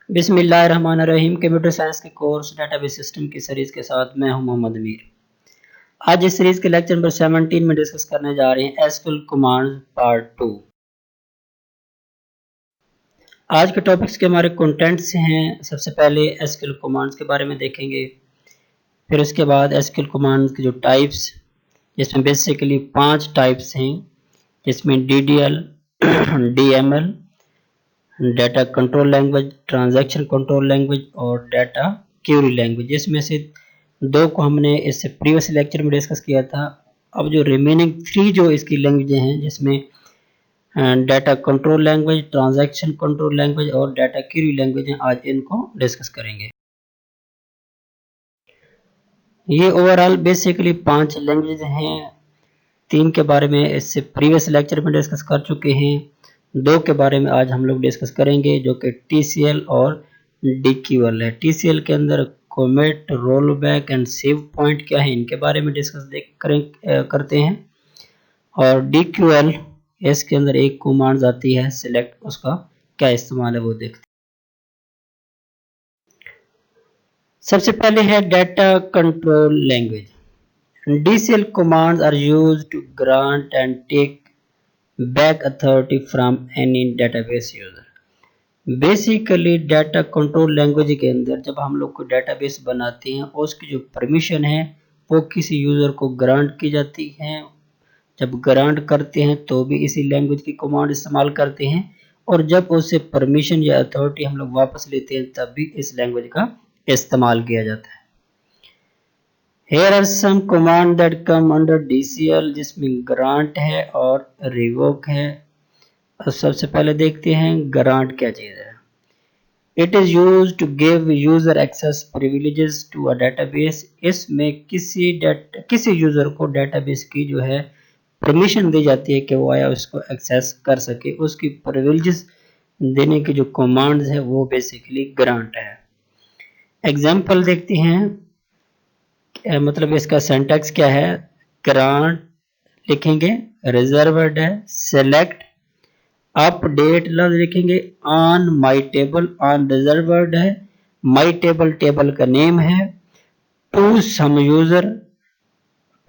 बिस्मिल्लाहिर्रहमानिर्रहीम। Computer science के course database system की सीरीज के साथ मैं हूं मोहम्मद अमीर। आज इस सीरीज के लेक्चर नंबर 17 में डिस्कस करने जा रहे हैं एसक्यूएल कमांड्स पार्ट 2। आज के टॉपिक्स के हमारे कंटेंट्स हैं। सबसे पहले एसक्यूएल कमांड्स के बारे में देखेंगे, फिर उसके बाद एसक्यूएल कमांड्स के जो टाइप्स, जिसमें बेसिकली 5 टाइप्स हैं, जिसमें DDL, DML, data control language, transaction control language और डाटा क्यूरी लैंग्वेज। इसमें से 2 को हमने इससे प्रीवियस लेक्चर में डिस्कस किया था। अब जो रिमेनिंग 3 जो इसकी लैंग्वेज हैं, जिसमें data control language, transaction control language और डाटा क्यूरी लैंग्वेज हैं, आज इनको डिस्कस करेंगे। ये ओवरऑल बेसिकली 5 लैंग्वेज हैं। 3 के बारे में इससे प्रीवियस लेक्चर में डिस्कस कर चुके हैं। 2 के बारे में आज हम लोग डिस्कस करेंगे, जो कि TCL और DQL है। TCL के अंदर comet, roll back and save point क्या है, इनके बारे में डिस्कस करते हैं। और DQL इसके अंदर एक कमांड आती है सिलेक्ट, उसका क्या इस्तेमाल है वो देखते हैं। सबसे पहले है data control language. DCL commands are used to grant and take back authority from any database user। Basically data control language के अंदर जब हम लोग को डेटाबेस बनाते हैं, उसकी जो परमिशन है वो किसी यूजर को ग्रांट की जाती है। जब ग्रांट करते हैं तो भी इसी लैंग्वेज की कमांड इस्तेमाल करते हैं, और जब उससे परमिशन या अथॉरिटी हम लोग वापस लेते हैं तब भी इस लैंग्वेज का इस्तेमाल किया जाता है। Here are some command that come under DCL, जिसमें ग्रांट है और रिवोक है। और सबसे पहले देखते हैं ग्रांट क्या चीज है। It is used to give user access privileges to a database। इसमें किसी यूजर को डेटाबेस की जो है परमिशन दी जाती है कि वो आया उसको एक्सेस कर सके। उसकी प्रिविलेजेस देने की जो कमांड्स है वो बेसिकली ग्रांट है। एग्जाम्पल देखते हैं, मतलब इसका सिंटैक्स क्या है। ग्रांट लिखेंगे, रिजर्व्ड है, सेलेक्ट, अपडेट लफ्ज लिखेंगे, on my table, on reserved है, माई टेबल टेबल का नेम है, टू सम यूजर,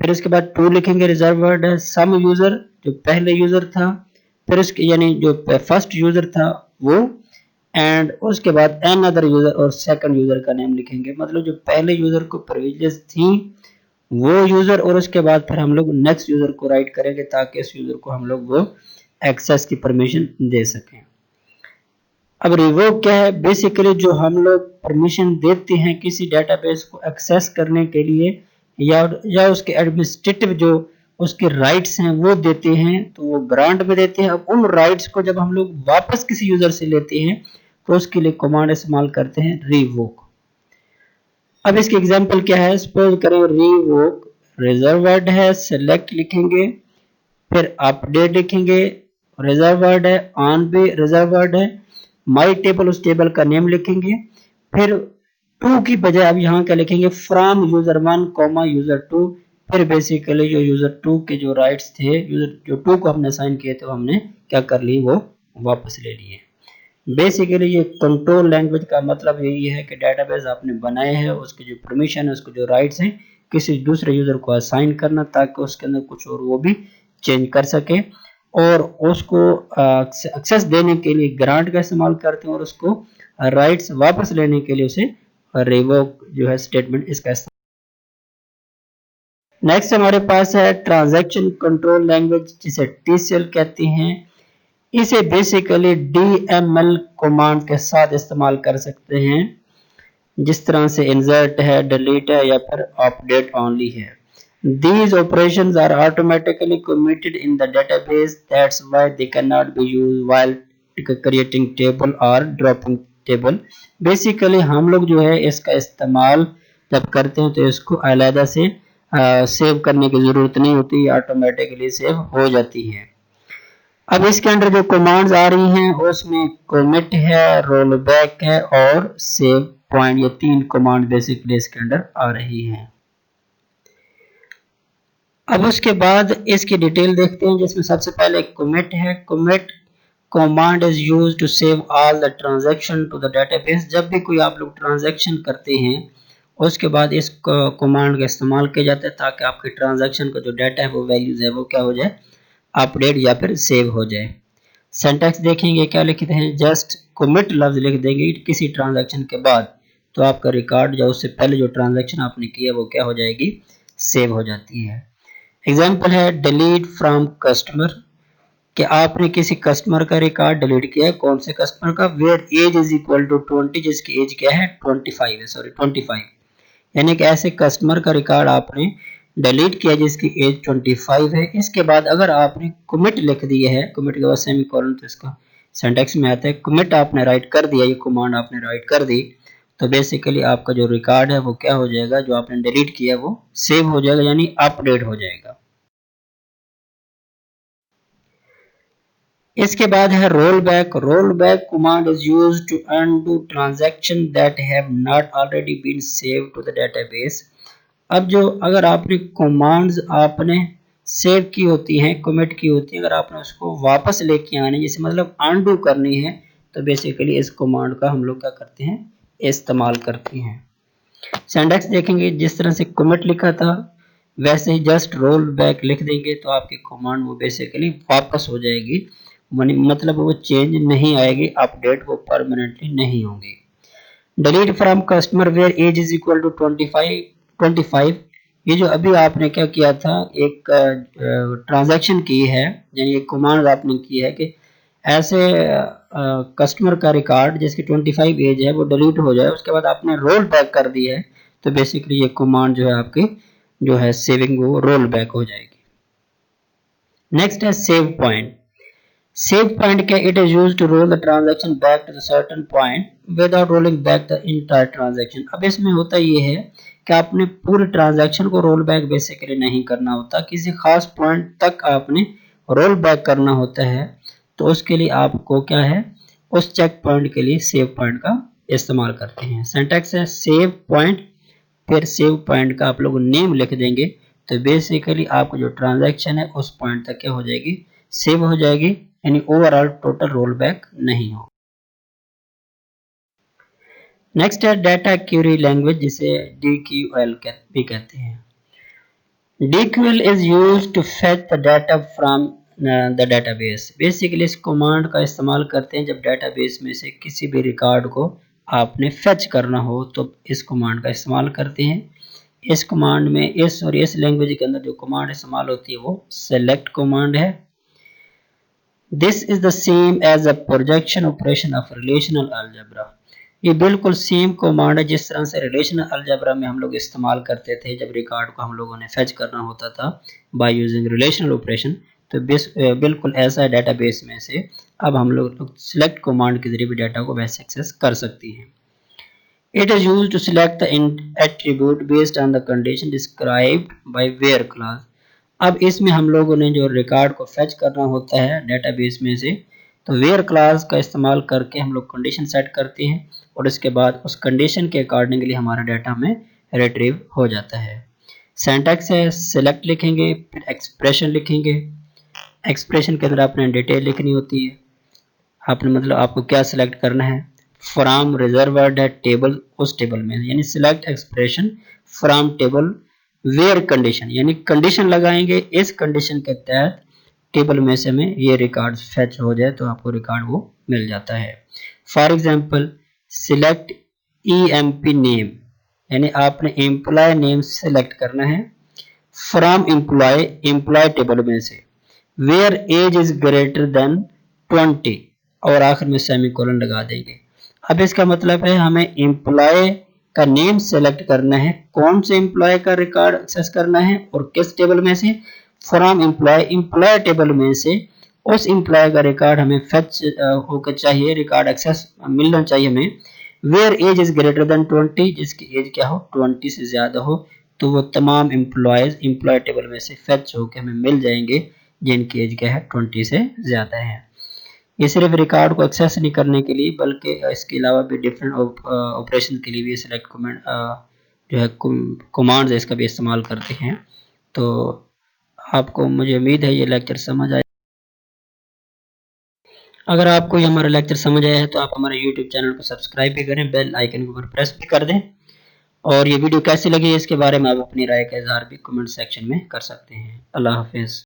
फिर उसके बाद टू लिखेंगे, रिजर्व्ड है, सम यूजर जो पहले यूजर था, फिर उसके यानी जो फर्स्ट यूजर था वो, एंड उसके बाद एन अदर यूजर और सेकंड यूजर का नेम लिखेंगे। मतलब जो पहले यूजर को प्रिविलेजेस थी वो यूजर, और उसके बाद फिर हम लोग नेक्स्ट यूजर को राइट करेंगे ताकि इस यूजर को हम लोग वो एक्सेस की परमिशन दे सकें। अब रिवोक क्या है। बेसिकली जो हम लोग परमिशन देते हैं किसी डेटाबेस को एक्सेस करने के लिए, या उसके एडमिनिस्ट्रेटिव जो उसके राइट्स हैं वो देते हैं, तो वो ग्रांट में देते हैं। अब उन राइट्स को जब हम लोग वापस किसी यूजर से लेते हैं तो उसके लिए कमांड इस्तेमाल करते हैं रिवोक। अब इसकी एग्जांपल क्या है। सपोज करें रिवोक रिजर्व्ड है, सेलेक्ट लिखेंगे, फिर अपडेट लिखेंगे, रिजर्व्ड है, ऑन भी रिजर्व्ड है, माई टेबल उस टेबल का नेम लिखेंगे, फिर टू की बजाय अब यहाँ क्या लिखेंगे, फ्रॉम यूजर 1 यूजर 2। फिर बेसिकली जो यूजर 2 के जो राइट्स थे, यूजर जो 2 को हमने असाइन किए थे, हमने क्या कर ली, वो वापस ले लिए। बेसिकली ये कंट्रोल लैंग्वेज का मतलब यही है कि डेटाबेस आपने बनाए हैं, उसकी जो परमिशन है, उसके जो राइट्स हैं, किसी दूसरे यूजर को असाइन करना ताकि उसके अंदर कुछ और वो भी चेंज कर सके, और उसको एक्सेस देने के लिए ग्रांट का इस्तेमाल करते हैं, और उसको राइट्स वापस लेने के लिए उसे रिवोक जो है स्टेटमेंट इसका इस्तेमाल। नेक्स्ट हमारे पास है ट्रांजैक्शन कंट्रोल लैंग्वेज, जिसे TCL कहते हैं। इसे बेसिकली DML कमांड के साथ इस्तेमाल कर सकते हैं, जिस तरह से इंसर्ट है, डिलीट है, या फिर अपडेट ओनली है। These operations are automatically committed in the database, that's why they cannot be used while creating table or dropping table। Basically हम लोग जो है इसका इस्तेमाल जब करते हैं तो इसको अलग से सेव करने की जरूरत नहीं होती, ऑटोमेटिकली सेव हो जाती है। अब इसके अंदर जो कमांड्स आ रही हैं उसमें commit है, रोल बैक है और सेव पॉइंट, ये 3 कमांड बेसिकली इसके अंदर आ रही हैं। अब उसके बाद इसकी डिटेल देखते हैं, जिसमें सबसे पहले commit है। commit command is used to save all the transaction to the database. जब भी कोई आप लोग ट्रांजैक्शन करते हैं उसके बाद इस कमांड का इस्तेमाल किया जाता है ताकि आपके ट्रांजैक्शन का जो डाटा है वो वैल्यूज है वो क्या हो जाए, अपडेट या फिर सेव हो जाए। सिंटैक्स देखेंगे क्या लिखते हैं, जस्ट कमिट लफ्ज लिख देंगे किसी ट्रांजैक्शन के बाद, तो आपका रिकॉर्ड जो उससे पहले जो ट्रांजैक्शन आपने किया वो क्या हो जाएगी, सेव हो जाती है। एग्जाम्पल है डिलीट फ्रॉम कस्टमर, कि आपने किसी कस्टमर का रिकॉर्ड डिलीट किया है। कौन से कस्टमर का, where age is equal to 20, जिसकी एज क्या है 25 है, सॉरी 25, यानी कि ऐसे कस्टमर का रिकॉर्ड आपने डिलीट किया जिसकी एज 25 है। इसके बाद अगर आपने कमिट लिख दिया है, कमिट के बाद सेमीकोलन, तो इसका सिंटैक्स में आता है कमिट आपने राइट कर दिया, ये कमांड आपने राइट कर दी, तो बेसिकली आपका जो रिकॉर्ड है वो क्या हो जाएगा, जो आपने डिलीट किया वो सेव हो जाएगा, यानी अपडेट हो जाएगा। इसके बाद है roll back. Roll back command is used to undo transaction that have not already been saved to the database. अब जो अगर आपने कमांड्स आपने सेव की होती हैं, कमिट की होती है, अगर आपने उसको वापस लेके आने, जैसे मतलब अनडू करनी है, तो बेसिकली इस कमांड का हम लोग क्या करते हैं, इस्तेमाल करते हैं। सिंटैक्स देखेंगे, जिस तरह से कमिट लिखा था वैसे ही जस्ट रोल बैक लिख देंगे तो आपकी कमांड वो बेसिकली वापस हो जाएगी, मतलब वो चेंज नहीं आएगी, अपडेट वो परमानेंटली नहीं होंगी। Delete from customer where age is equal to 25, ये जो अभी आपने क्या किया था, एक ट्रांजैक्शन की है, यानी एक कमांड आपने की है कि ऐसे कस्टमर का रिकॉर्ड जिसकी 25 एज है वो डिलीट हो जाए, उसके बाद आपने रोल बैक कर दिया है, तो बेसिकली ये कमांड जो है आपकी जो है सेविंग वो रोल बैक हो जाएगी। नेक्स्ट है सेव पॉइंट। सेव पॉइंट क्या, it is used to roll the transaction back to the certain point without rolling back the entire transaction. अब इसमें होता ये है कि आपने पूरे ट्रांजैक्शन को रोल बैक बेसिकली नहीं करना होता, किसी खास पॉइंट तक आपने रोल बैक करना होता है, तो उसके लिए आपको क्या है, उस चेक पॉइंट के लिए सेव पॉइंट का इस्तेमाल करते हैं। सिंटैक्स है सेव पॉइंट, फिर सेव पॉइंट का आप लोग नेम लिख देंगे, तो बेसिकली आपको जो ट्रांजैक्शन है उस पॉइंट तक क्या हो जाएगी, सेव हो जाएगी, यानी ओवरऑल टोटल रोल बैक नहीं हो। नेक्स्ट है डाटा क्वेरी लैंग्वेज, जिसे DQL भी कहते हैं। DQL is used to fetch the data from the database। Basically इस कमांड का इस्तेमाल करते हैं जब डेटाबेस में से किसी भी रिकॉर्ड को आपने फेच करना हो, तो इस कमांड का इस्तेमाल करते हैं। इस कमांड में इस लैंग्वेज के अंदर जो कमांड इस्तेमाल होती है वो सेलेक्ट कमांड है। This is the same as a projection operation of relational algebra. ये बिल्कुल सेम कमांड है जिस तरह से रिलेशनल अलजेब्रा में हम लोग इस्तेमाल करते थे जब रिकॉर्ड को हम लोगों ने फेच करना होता था बाय यूजिंग रिलेशनल ऑपरेशन, तो बिल्कुल ऐसा है डेटाबेस में से अब हम लोग सिलेक्ट कमांड के जरिए भी डाटा को वैसे एक्सेस कर सकती हैं। It is used to select the attribute based on the condition described by where clause। अब इसमें हम लोगों ने जो रिकॉर्ड को फेच करना होता है डेटाबेस में से, तो वेयर क्लास का इस्तेमाल करके हम लोग कंडीशन सेट करते हैं और उसके बाद उस कंडीशन के अकॉर्डिंगली हमारा डाटा में रिट्रीव हो जाता है। सिंटैक्स है सेलेक्ट लिखेंगे, फिर एक्सप्रेशन लिखेंगे। एक्सप्रेशन के अंदर आपने डिटेल लिखनी होती है, आपने मतलब आपको क्या सिलेक्ट करना है। फ्रॉम रिजर्व्ड है टेबल, उस टेबल में, यानी select expression from table where condition, यानी कंडीशन लगाएंगे इस कंडीशन के तहत टेबल में से हमें ये रिकॉर्ड फेच हो जाए तो आपको रिकॉर्ड वो मिल जाता है। For example select EMP name, यानी आपने एम्प्लॉय नेम सेलेक्ट करना है फ्रॉम एम्प्लॉय टेबल में से, where age is greater than 20 और आखिर में सेमीकोलन लगा देंगे। अब इसका मतलब है हमें एम्प्लॉय का नेम सेलेक्ट करना है, कौन से एम्प्लॉय का रिकॉर्ड एक्सेस करना है और किस टेबल में से, फ्रॉम एम्प्लॉय टेबल में से उस एम्प्लॉय का रिकॉर्ड हमें फेच होकर चाहिए, रिकॉर्ड एक्सेस मिलना चाहिए हमें, where age is greater than 20, जिसकी एज क्या हो 20 से ज्यादा हो, तो वो तमाम एम्प्लॉय टेबल में से फेच होकर हमें मिल जाएंगे जिनकी एज क्या है 20 से ज्यादा है। ये सिर्फ रिकॉर्ड को एक्सेस नहीं करने के लिए बल्कि इसके अलावा भी डिफरेंट ऑपरेशन के लिए भी सिलेक्ट कमांड जो है कमांड्स इसका भी इस्तेमाल करते हैं। तो आपको मुझे उम्मीद है ये लेक्चर समझ आए। अगर आपको ये हमारा लेक्चर समझ आया है तो आप हमारे यूट्यूब चैनल को सब्सक्राइब भी करें, बेल आइकन के ऊपर प्रेस भी कर दें। और ये वीडियो कैसी लगी इसके बारे में आप अपनी राय का इजहार भी कमेंट सेक्शन में कर सकते हैं। अल्लाह हाफिज़।